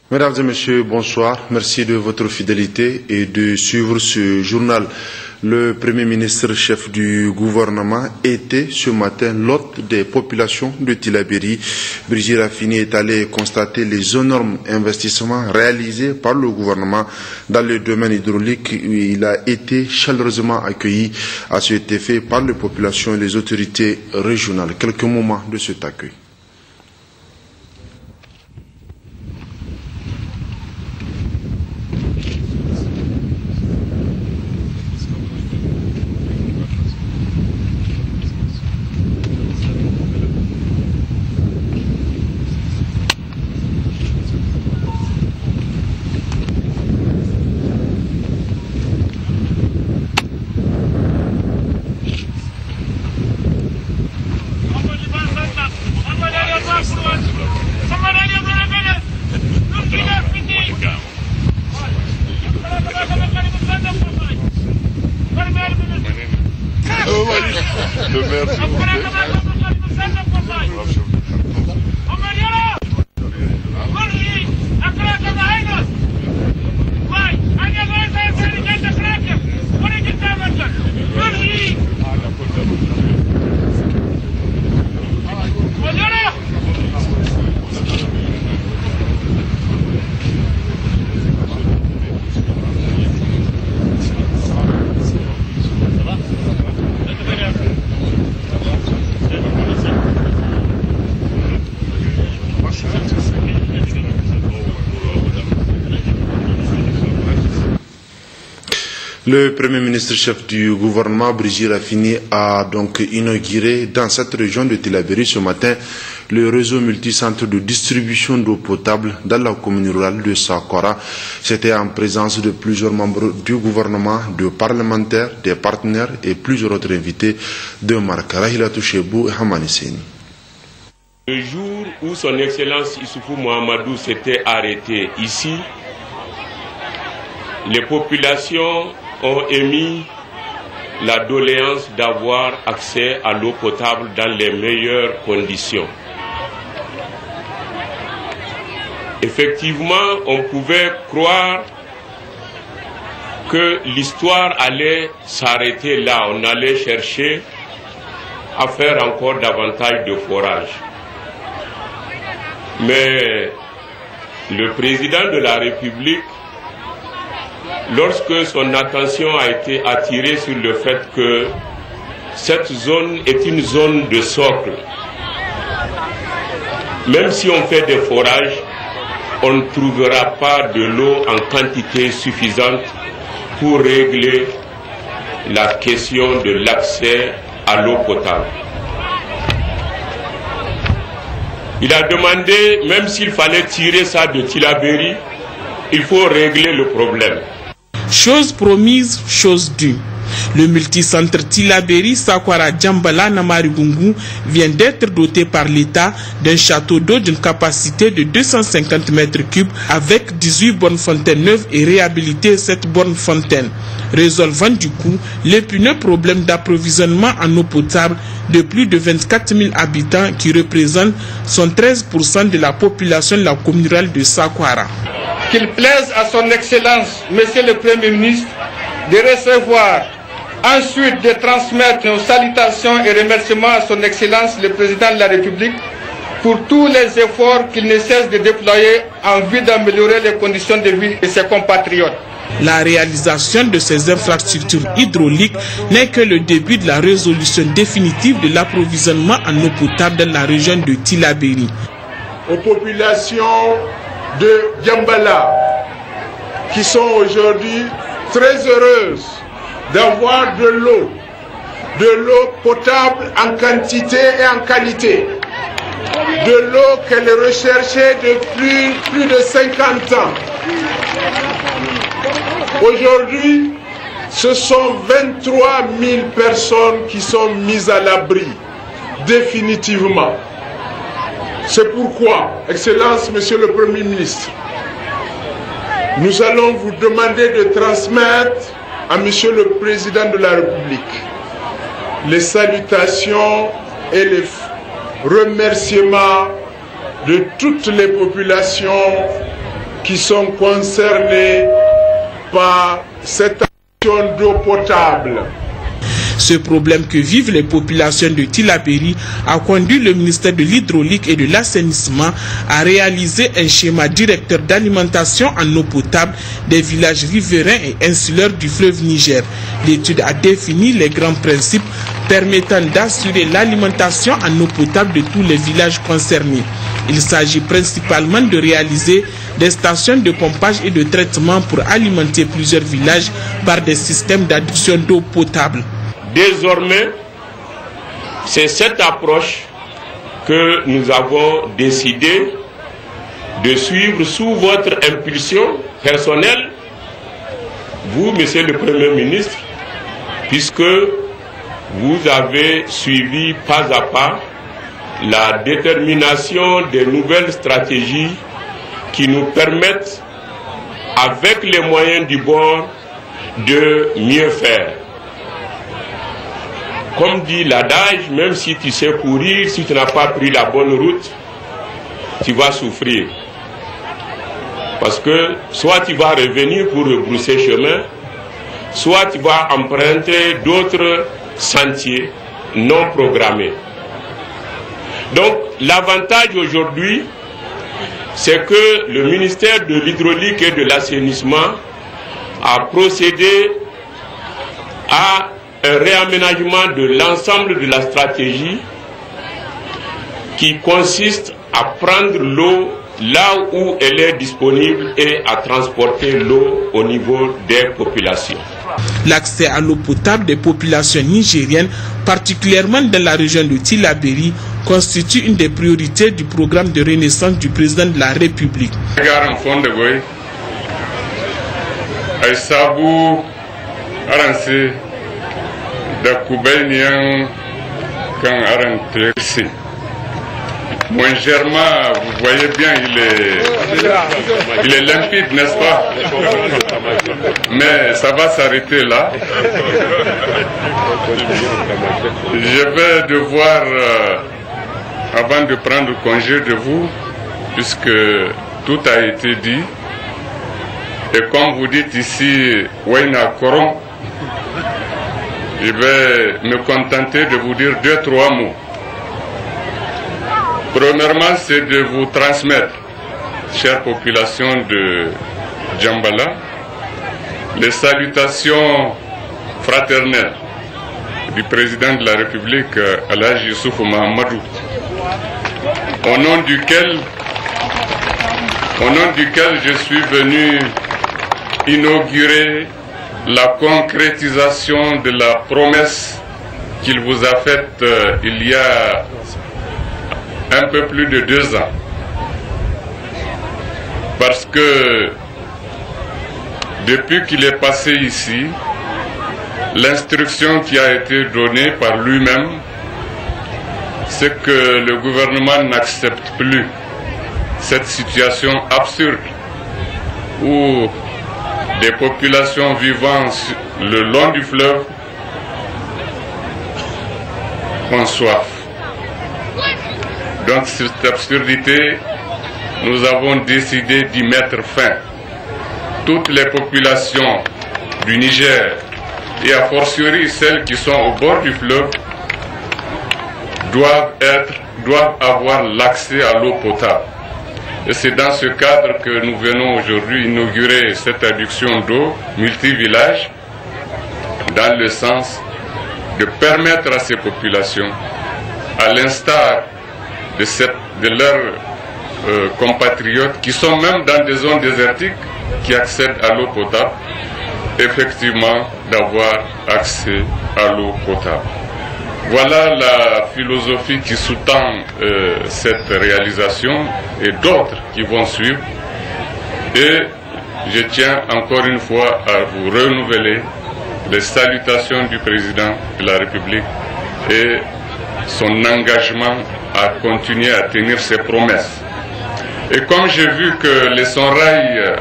Mesdames et messieurs, bonsoir. Merci de votre fidélité et de suivre ce journal. Le Premier ministre, chef du gouvernement, était ce matin l'hôte des populations de Tillabéri. Brigitte Raffini est allé constater les énormes investissements réalisés par le gouvernement dans le domaine hydraulique. Il a été chaleureusement accueilli à cet effet par les populations et les autorités régionales. Quelques moments de cet accueil. Le Premier ministre chef du gouvernement, Brigitte Raffini, a donc inauguré dans cette région de Tillabéri ce matin le réseau multicentre de distribution d'eau potable dans la commune rurale de Sakwara. C'était en présence de plusieurs membres du gouvernement, de parlementaires, des partenaires et plusieurs autres invités de marque. Rahilatou Chebou et Hamani Seni. Le jour où son Excellence Issoufou Mohamedou s'était arrêté ici, les populations ont émis la doléance d'avoir accès à l'eau potable dans les meilleures conditions. Effectivement, on pouvait croire que l'histoire allait s'arrêter là. On allait chercher à faire encore davantage de forage. Mais le président de la République, lorsque son attention a été attirée sur le fait que cette zone est une zone de socle, même si on fait des forages, on ne trouvera pas de l'eau en quantité suffisante pour régler la question de l'accès à l'eau potable. Il a demandé, même s'il fallait tirer ça de Tillabéri, il faut régler le problème. Chose promise, chose due. Le multicentre Tillabéri Sakwara Djambala Namarigungu vient d'être doté par l'État d'un château d'eau d'une capacité de 250 mètres cubes avec 18 bornes fontaines neuves et réhabiliter cette borne fontaine, résolvant du coup l'épineux problème d'approvisionnement en eau potable de plus de 24 000 habitants qui représentent 13% de la population de la commune rurale de Sakwara. Qu'il plaise à son Excellence, Monsieur le Premier ministre, de recevoir, ensuite de transmettre nos salutations et remerciements à son Excellence le Président de la République pour tous les efforts qu'il ne cesse de déployer en vue d'améliorer les conditions de vie de ses compatriotes. La réalisation de ces infrastructures hydrauliques n'est que le début de la résolution définitive de l'approvisionnement en eau potable dans la région de Tillabéri. Aux populations de Djambala, qui sont aujourd'hui très heureuses d'avoir de l'eau potable en quantité et en qualité, de l'eau qu'elles recherchaient depuis plus de 50 ans. Aujourd'hui, ce sont 23 000 personnes qui sont mises à l'abri, définitivement. C'est pourquoi, Excellence, Monsieur le Premier ministre, nous allons vous demander de transmettre à Monsieur le Président de la République les salutations et les remerciements de toutes les populations qui sont concernés par cette action d'eau potable. Ce problème que vivent les populations de Tillabéri a conduit le ministère de l'Hydraulique et de l'Assainissement à réaliser un schéma directeur d'alimentation en eau potable des villages riverains et insulaires du fleuve Niger. L'étude a défini les grands principes permettant d'assurer l'alimentation en eau potable de tous les villages concernés. Il s'agit principalement de réaliser des stations de pompage et de traitement pour alimenter plusieurs villages par des systèmes d'adduction d'eau potable. Désormais, c'est cette approche que nous avons décidé de suivre sous votre impulsion personnelle, vous, Monsieur le Premier ministre, puisque vous avez suivi pas à pas la détermination des nouvelles stratégies qui nous permettent, avec les moyens du bord, de mieux faire. Comme dit l'adage, même si tu sais courir, si tu n'as pas pris la bonne route, tu vas souffrir. Parce que soit tu vas revenir pour rebrousser chemin, soit tu vas emprunter d'autres sentiers non programmés. Donc l'avantage aujourd'hui, c'est que le ministère de l'Hydraulique et de l'Assainissement a procédé à un réaménagement de l'ensemble de la stratégie qui consiste à prendre l'eau là où elle est disponible et à transporter l'eau au niveau des populations. L'accès à l'eau potable des populations nigériennes, particulièrement dans la région de Tillabéri, constitue une des priorités du programme de renaissance du président de la République. Mon germain, vous voyez bien, il est limpide, n'est-ce pas? Mais ça va s'arrêter là. Je vais devoir, avant de prendre congé de vous, puisque tout a été dit, et comme vous dites ici, Wayna Koron, je vais me contenter de vous dire 2-3 mots. Premièrement, c'est de vous transmettre, chère population de Djambala, les salutations fraternelles du président de la République, Alhaji Youssoufou Mahamadou, au nom duquel je suis venu inaugurer la concrétisation de la promesse qu'il vous a faite il y a un peu plus de 2 ans. Parce que depuis qu'il est passé ici, l'instruction qui a été donnée par lui-même, c'est que le gouvernement n'accepte plus cette situation absurde où des populations vivant le long du fleuve ont soif. Donc cette absurdité, nous avons décidé d'y mettre fin. Toutes les populations du Niger, et a fortiori celles qui sont au bord du fleuve, doivent avoir l'accès à l'eau potable. Et c'est dans ce cadre que nous venons aujourd'hui inaugurer cette adduction d'eau multi-village, dans le sens de permettre à ces populations, à l'instar de leurs compatriotes qui sont même dans des zones désertiques, qui accèdent à l'eau potable, effectivement d'avoir accès à l'eau potable. Voilà la philosophie qui sous-tend cette réalisation et d'autres qui vont suivre. Et je tiens encore une fois à vous renouveler les salutations du président de la République et son engagement à continuer à tenir ses promesses. Et comme j'ai vu que les Sonraïs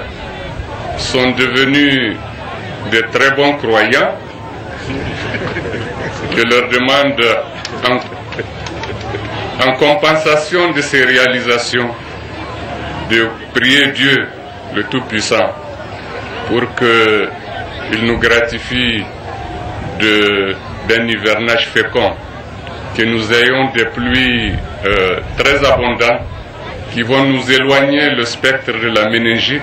sont devenus de très bons croyants, je leur demande, en compensation de ces réalisations, de prier Dieu le Tout-Puissant pour qu'il nous gratifie d'un hivernage fécond, que nous ayons des pluies très abondantes qui vont nous éloigner le spectre de la méningite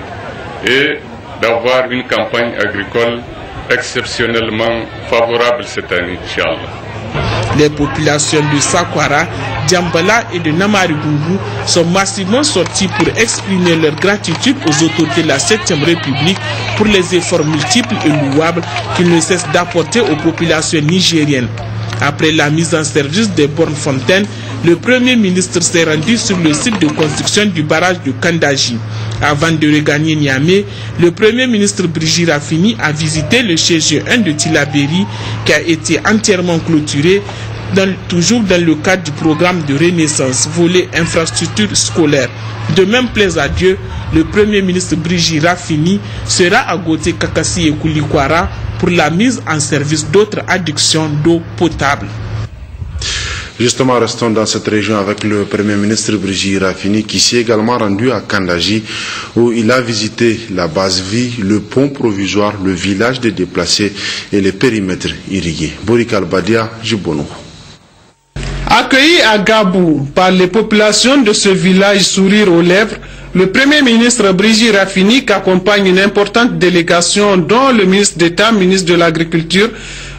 et d'avoir une campagne agricole exceptionnellement favorable cette année, Inch'Allah. Les populations de Sakwara, Djambala et de Namarigungu sont massivement sorties pour exprimer leur gratitude aux autorités de la 7e République pour les efforts multiples et louables qu'ils ne cessent d'apporter aux populations nigériennes. Après la mise en service des bornes fontaines, le Premier ministre s'est rendu sur le site de construction du barrage de Kandaji. Avant de regagner Niamey, le Premier ministre Brigitte Raffini a visité le CGE1 de Tillabéri qui a été entièrement clôturé, toujours dans le cadre du programme de renaissance volet infrastructure scolaire. De même plaise à Dieu, le Premier ministre Brigitte Raffini sera à Goté Kakassi et Koulikwara pour la mise en service d'autres adductions d'eau potable. Justement, restons dans cette région avec le Premier ministre Brigitte Raffini qui s'est également rendu à Kandaji où il a visité la base vie, le pont provisoire, le village des déplacés et les périmètres irrigués. Borikal Badia, Jibono. Accueilli à Gabou par les populations de ce village sourire aux lèvres, le Premier ministre Brigitte Raffini accompagne une importante délégation dont le ministre d'État, ministre de l'Agriculture,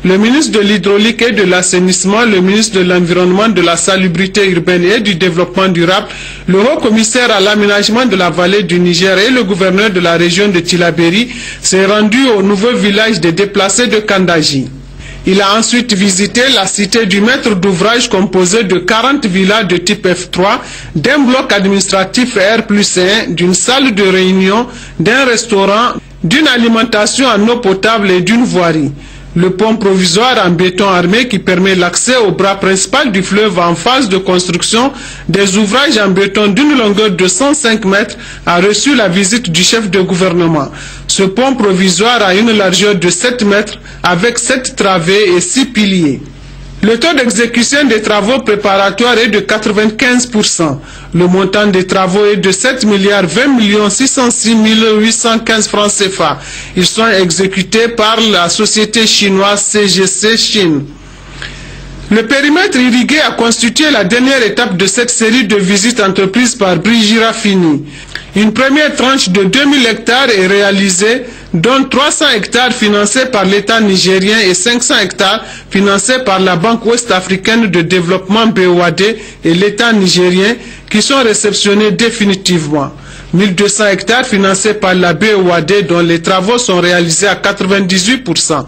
le ministre de l'Hydraulique et de l'Assainissement, le ministre de l'Environnement, de la Salubrité urbaine et du Développement durable, le haut-commissaire à l'aménagement de la vallée du Niger et le gouverneur de la région de Tillabéri s'est rendu au nouveau village des déplacés de Kandaji. Il a ensuite visité la cité du maître d'ouvrage composée de 40 villas de type F3, d'un bloc administratif R+1, d'une salle de réunion, d'un restaurant, d'une alimentation en eau potable et d'une voirie. Le pont provisoire en béton armé qui permet l'accès au bras principal du fleuve en phase de construction des ouvrages en béton d'une longueur de 105 mètres a reçu la visite du chef de gouvernement. Ce pont provisoire a une largeur de 7 mètres avec 7 travées et 6 piliers. Le taux d'exécution des travaux préparatoires est de 95%. Le montant des travaux est de 7,20,606,815 francs CFA. Ils sont exécutés par la société chinoise CGC Chine. Le périmètre irrigué a constitué la dernière étape de cette série de visites entreprises par Brigitte Raffini. Une première tranche de 2000 hectares est réalisée, dont 300 hectares financés par l'État nigérien et 500 hectares financés par la Banque ouest-africaine de développement BOAD et l'État nigérien qui sont réceptionnés définitivement. 1200 hectares financés par la BOAD dont les travaux sont réalisés à 98%.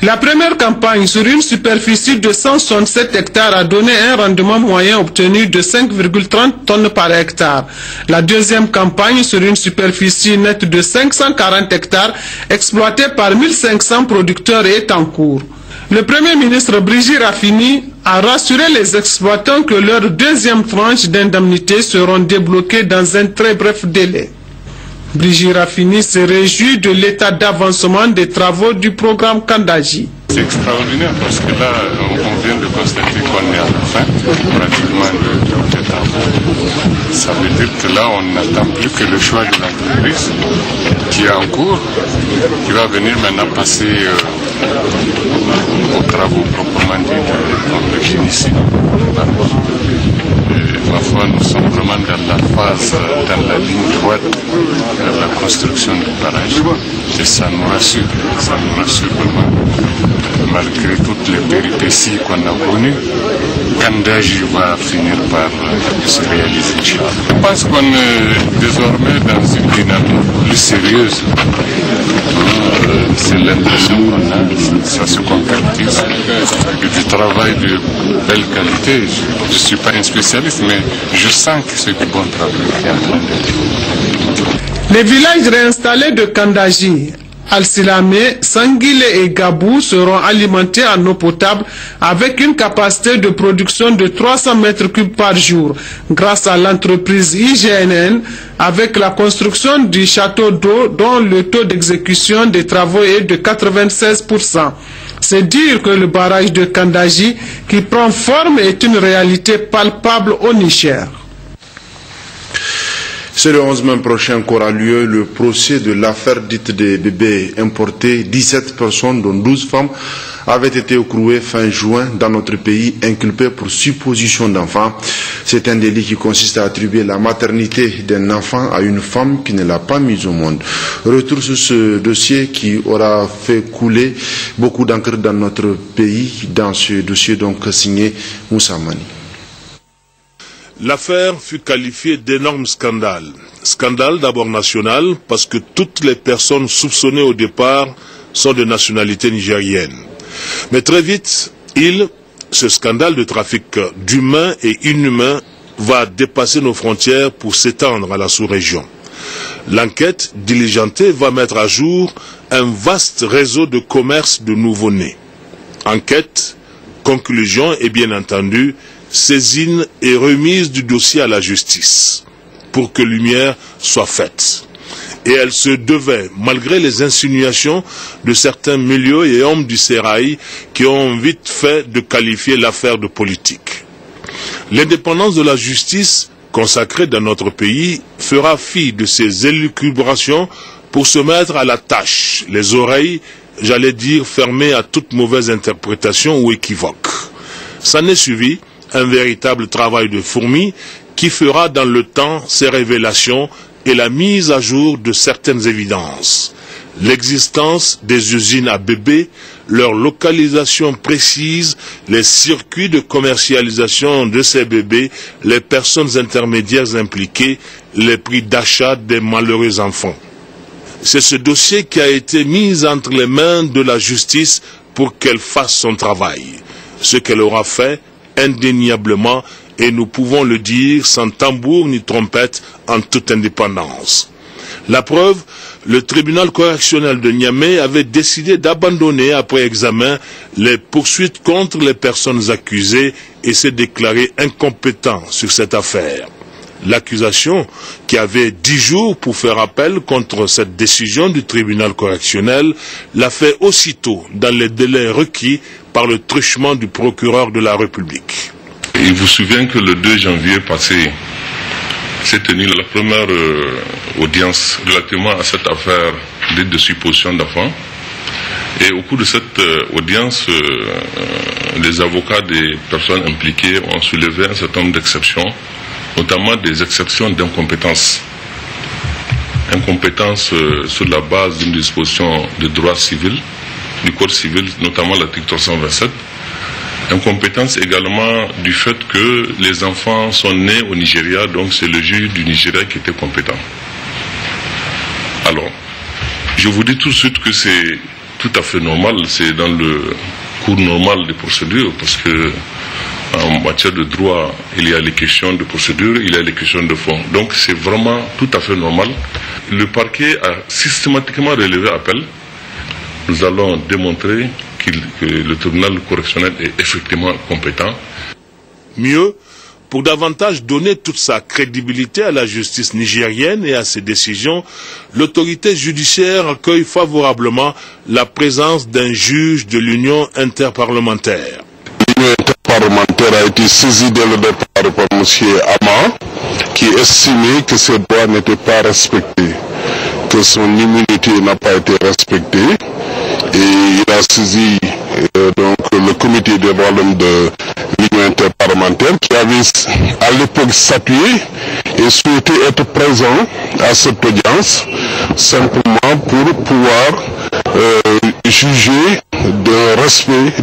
La première campagne sur une superficie de 167 hectares a donné un rendement moyen obtenu de 5,30 tonnes par hectare. La deuxième campagne sur une superficie nette de 540 hectares exploitée par 1500 producteurs est en cours. Le Premier ministre Brigitte Raffini a rassuré les exploitants que leurs deuxième tranche d'indemnité seront débloquées dans un très bref délai. Brigitte Raffini se réjouit de l'état d'avancement des travaux du programme Kandaji. C'est extraordinaire parce que là, on vient de constater qu'on est à la fin pratiquement de travaux. Ça veut dire que là, on n'attend plus que le choix de l'entreprise qui est en cours, qui va venir maintenant passer aux travaux proprement dit de génie. Ma foi, nous sommes vraiment dans la phase, dans la ligne droite de la construction du barrage. Et ça nous rassure vraiment. Malgré toutes les péripéties qu'on a connues, Kandaji va finir par se réaliser. Je pense qu'on est désormais dans une dynamique plus sérieuse. C'est l'impression qu'on a, ça se concrétise. Du travail de belle qualité. Je ne suis pas un spécialiste, mais je sens que c'est du bon travail qui est en train d'être. Les villages réinstallés de Kandaji, Al-Silamé, Sanguile et Gabou seront alimentés en eau potable avec une capacité de production de 300 mètres cubes par jour grâce à l'entreprise IGNN avec la construction du château d'eau dont le taux d'exécution des travaux est de 96%. C'est dire que le barrage de Kandaji qui prend forme est une réalité palpable au Niger. C'est le 11 mai prochain qu'aura lieu le procès de l'affaire dite des bébés importés. 17 personnes, dont 12 femmes, avaient été écrouées fin juin dans notre pays, inculpées pour supposition d'enfants. C'est un délit qui consiste à attribuer la maternité d'un enfant à une femme qui ne l'a pas mis au monde. Retour sur ce dossier qui aura fait couler beaucoup d'encre dans notre pays, dans ce dossier donc signé Moussa Mani. L'affaire fut qualifiée d'énorme scandale. Scandale d'abord national parce que toutes les personnes soupçonnées au départ sont de nationalité nigérienne. Mais très vite, ce scandale de trafic d'humains et inhumains va dépasser nos frontières pour s'étendre à la sous-région. L'enquête diligentée va mettre à jour un vaste réseau de commerce de nouveau-nés. Enquête, conclusion et bien entendu, saisine et remise du dossier à la justice pour que lumière soit faite. Et elle se devait, malgré les insinuations de certains milieux et hommes du sérail qui ont vite fait de qualifier l'affaire de politique. L'indépendance de la justice consacrée dans notre pays fera fi de ces élucubrations pour se mettre à la tâche, les oreilles, j'allais dire, fermées à toute mauvaise interprétation ou équivoque. S'en est suivi un véritable travail de fourmi qui fera dans le temps ses révélations et la mise à jour de certaines évidences. L'existence des usines à bébés, leur localisation précise, les circuits de commercialisation de ces bébés, les personnes intermédiaires impliquées, les prix d'achat des malheureux enfants. C'est ce dossier qui a été mis entre les mains de la justice pour qu'elle fasse son travail. Ce qu'elle aura fait, indéniablement, et nous pouvons le dire sans tambour ni trompette, en toute indépendance. La preuve, le tribunal correctionnel de Niamey avait décidé d'abandonner après examen les poursuites contre les personnes accusées et s'est déclaré incompétent sur cette affaire. L'accusation, qui avait 10 jours pour faire appel contre cette décision du tribunal correctionnel, l'a fait aussitôt dans les délais requis par le truchement du procureur de la République. Il vous souvient que le 2 janvier passé s'est tenue la première audience relativement à cette affaire dite de supposition d'enfants. Et au cours de cette audience, les avocats des personnes impliquées ont soulevé un certain nombre d'exceptions, notamment des exceptions d'incompétence. Incompétence sur la base d'une disposition de droit civil, du Code civil, notamment l'article 327. Incompétence également du fait que les enfants sont nés au Nigeria, donc c'est le juge du Nigeria qui était compétent. Alors, je vous dis tout de suite que c'est tout à fait normal, c'est dans le cours normal des procédures, parce que en matière de droit, il y a les questions de procédure, il y a les questions de fond. Donc c'est vraiment tout à fait normal. Le parquet a systématiquement relevé appel. Nous allons démontrer que le tribunal correctionnel est effectivement compétent. Mieux, pour davantage donner toute sa crédibilité à la justice nigérienne et à ses décisions, l'autorité judiciaire accueille favorablement la présence d'un juge de l'Union interparlementaire. L'Union interparlementaire a été saisie dès le départ par M. Ama, qui estimait que ses droits n'étaient pas respectés, que son immunité n'a pas été respectée. Et il a saisi donc le comité des droits de l'homme de l'Union interparlementaire qui avait à l'époque statué et souhaité être présent à cette audience simplement pour pouvoir juger du respect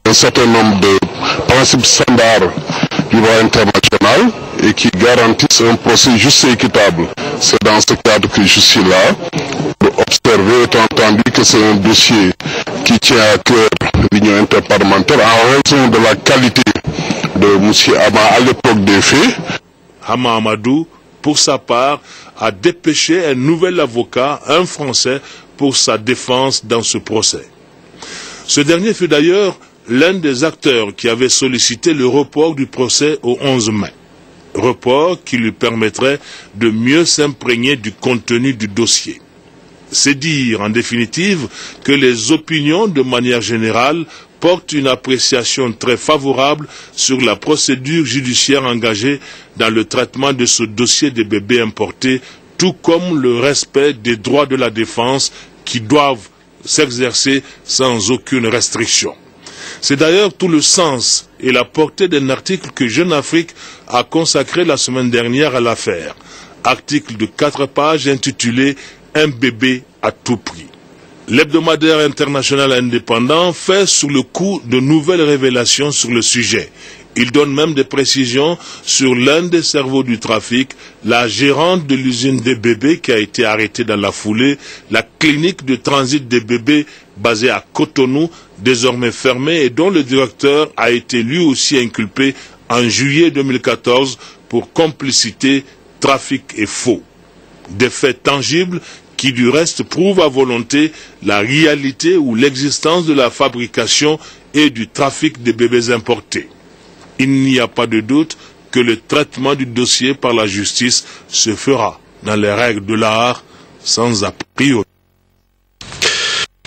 d'un certain nombre de principes standards du droit international et qui garantissent un procès juste et équitable. C'est dans ce cadre que je suis là, pour observer, étant entendu que c'est un dossier qui tient à cœur l'Union interparlementaire en raison de la qualité de M. Ama à l'époque des faits. Hama Amadou, pour sa part, a dépêché un nouvel avocat, un Français, pour sa défense dans ce procès. Ce dernier fut d'ailleurs l'un des acteurs qui avait sollicité le report du procès au 11 mai. Report qui lui permettrait de mieux s'imprégner du contenu du dossier. C'est dire, en définitive, que les opinions, de manière générale, portent une appréciation très favorable sur la procédure judiciaire engagée dans le traitement de ce dossier des bébés importés, tout comme le respect des droits de la défense qui doivent s'exercer sans aucune restriction. C'est d'ailleurs tout le sens et la portée d'un article que Jeune Afrique a consacré la semaine dernière à l'affaire. Article de 4 pages intitulé « Un bébé à tout prix ». L'hebdomadaire international indépendant fait sous le coup de nouvelles révélations sur le sujet. Il donne même des précisions sur l'un des cerveaux du trafic, la gérante de l'usine des bébés qui a été arrêtée dans la foulée, la clinique de transit des bébés basée à Cotonou, désormais fermée et dont le directeur a été lui aussi inculpé en juillet 2014 pour complicité, trafic et faux. Des faits tangibles qui du reste prouvent à volonté la réalité ou l'existence de la fabrication et du trafic des bébés importés. Il n'y a pas de doute que le traitement du dossier par la justice se fera dans les règles de l'art sans a priori.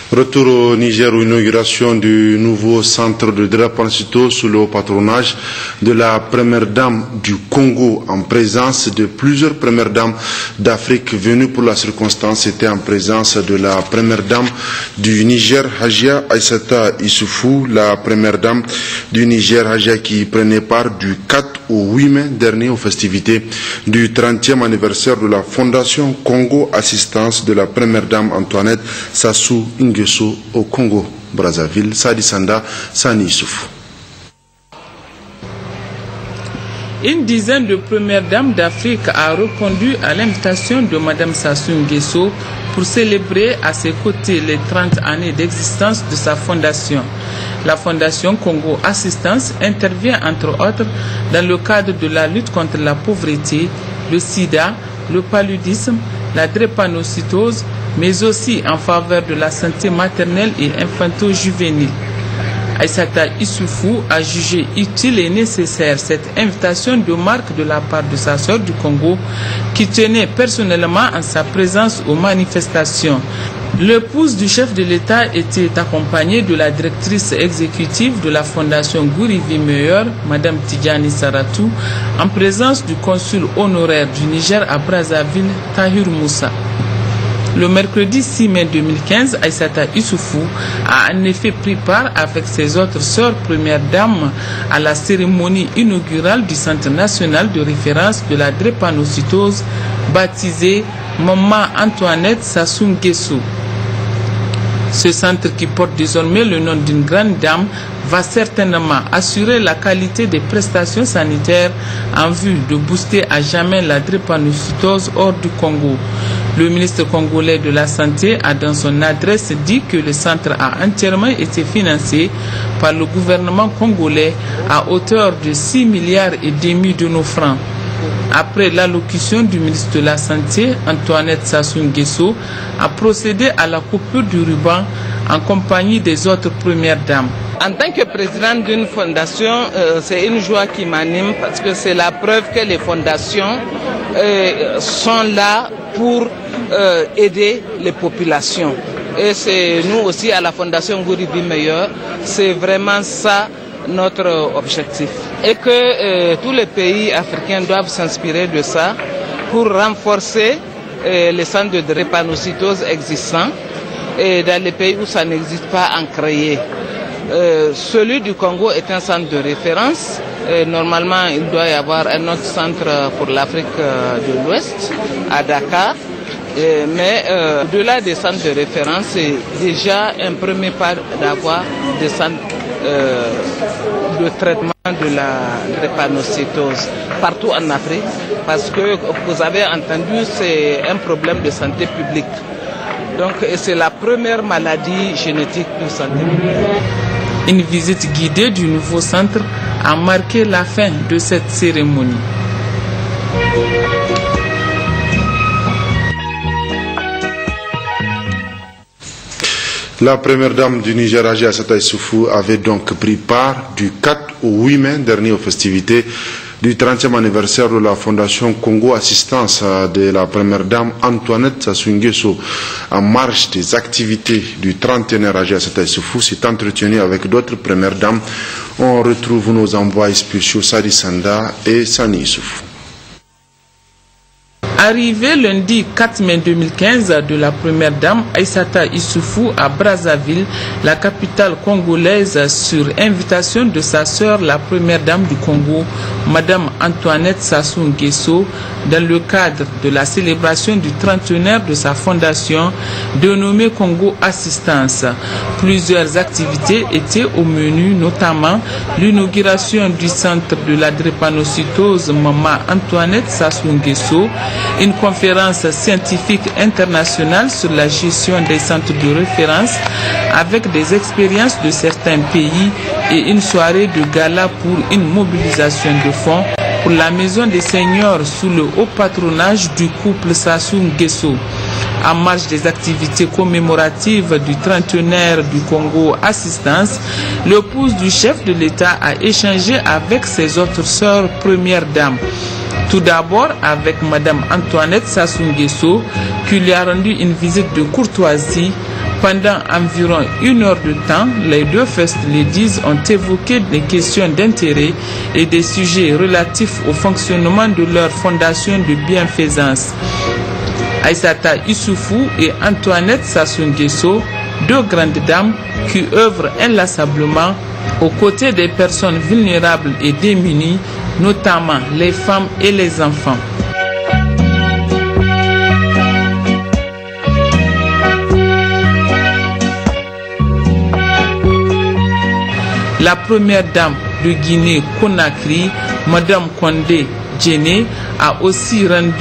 Retour au Niger, où inauguration du nouveau centre de drépanocytose sous le haut patronage de la première dame du Congo, en présence de plusieurs premières dames d'Afrique venues pour la circonstance. C'était en présence de la première dame du Niger, Hajia Aïssata Issoufou, la première dame du Niger, Hajia, qui prenait part du 4 au 8 mai dernier aux festivités du 30e anniversaire de la Fondation Congo Assistance de la première dame Antoinette Sassou Nguesso au Congo Brazzaville. Sadi Sanda, Sani Issoufou. Une dizaine de premières dames d'Afrique a répondu à l'invitation de Mme Sassou Nguesso pour célébrer à ses côtés les 30 années d'existence de sa fondation. La Fondation Congo Assistance intervient entre autres dans le cadre de la lutte contre la pauvreté, le sida, le paludisme, la drépanocytose, mais aussi en faveur de la santé maternelle et infanto-juvénile. Aïssata Issoufou a jugé utile et nécessaire cette invitation de marque de la part de sa sœur du Congo qui tenait personnellement en sa présence aux manifestations. L'épouse du chef de l'État était accompagnée de la directrice exécutive de la Fondation Gourivi Meilleur, Mme Tidjani Saratou, en présence du consul honoraire du Niger à Brazzaville, Tahir Moussa. Le mercredi 6 mai 2015, Aïssata Issoufou a en effet pris part avec ses autres sœurs premières dames à la cérémonie inaugurale du Centre national de référence de la drépanocytose baptisé Maman Antoinette Sassou Nguesso. Ce centre, qui porte désormais le nom d'une grande dame, va certainement assurer la qualité des prestations sanitaires en vue de booster à jamais la drépanocytose hors du Congo. Le ministre congolais de la Santé a dans son adresse dit que le centre a entièrement été financé par le gouvernement congolais à hauteur de 6 milliards et demi de nos francs. Après l'allocution du ministre de la Santé, Antoinette Sassou Nguesso a procédé à la coupure du ruban en compagnie des autres premières dames. En tant que présidente d'une fondation, c'est une joie qui m'anime parce que c'est la preuve que les fondations sont là pour aider les populations. Et c'est nous aussi à la Fondation Gouribi Meilleur, c'est vraiment ça notre objectif. Et que tous les pays africains doivent s'inspirer de ça pour renforcer les centres de drépanocytose existants et dans les pays où ça n'existe pas, en créer. Celui du Congo est un centre de référence. Normalement, il doit y avoir un autre centre pour l'Afrique de l'Ouest, à Dakar. Mais au-delà des centres de référence, c'est déjà un premier pas d'avoir des centres de traitement de la drépanocytose partout en Afrique, parce que vous avez entendu, c'est un problème de santé publique. Donc c'est la première maladie génétique de santé publique. Une visite guidée du nouveau centre a marqué la fin de cette cérémonie. La première dame du Niger, Aïssata Issoufou, avait donc pris part du 4 au 8 mai dernier aux festivités du 30e anniversaire de la Fondation Congo Assistance de la première dame Antoinette Sassou Nguesso. En marge des activités du 31e Raja Assata Issoufou s'est entretenu avec d'autres premières dames. On retrouve nos envoyés spéciaux Sadi Sanda et Sani Issoufou. Arrivé lundi 4 mai 2015 de la première dame Aïssata Issoufou à Brazzaville, la capitale congolaise, sur invitation de sa sœur, la première dame du Congo, Madame Antoinette Sassou Nguesso, dans le cadre de la célébration du 30e de sa fondation dénommée Congo Assistance. Plusieurs activités étaient au menu, notamment l'inauguration du centre de la drépanocytose Maman Antoinette Sassou Nguesso, une conférence scientifique internationale sur la gestion des centres de référence avec des expériences de certains pays et une soirée de gala pour une mobilisation de fonds pour la maison des seniors sous le haut patronage du couple Sassou Nguesso. En marge des activités commémoratives du 30e du Congo Assistance, l'épouse du chef de l'État a échangé avec ses autres sœurs premières dames. Tout d'abord avec Madame Antoinette Sassou Nguesso, qui lui a rendu une visite de courtoisie. Pendant environ 1 heure de temps, les deux First Ladies ont évoqué des questions d'intérêt et des sujets relatifs au fonctionnement de leur fondation de bienfaisance. Aïssata Issoufou et Antoinette Sassou Nguesso, deux grandes dames qui œuvrent inlassablement aux côtés des personnes vulnérables et démunies, notamment les femmes et les enfants. La première dame de Guinée-Conakry, Madame Condé Djéné, a aussi rendu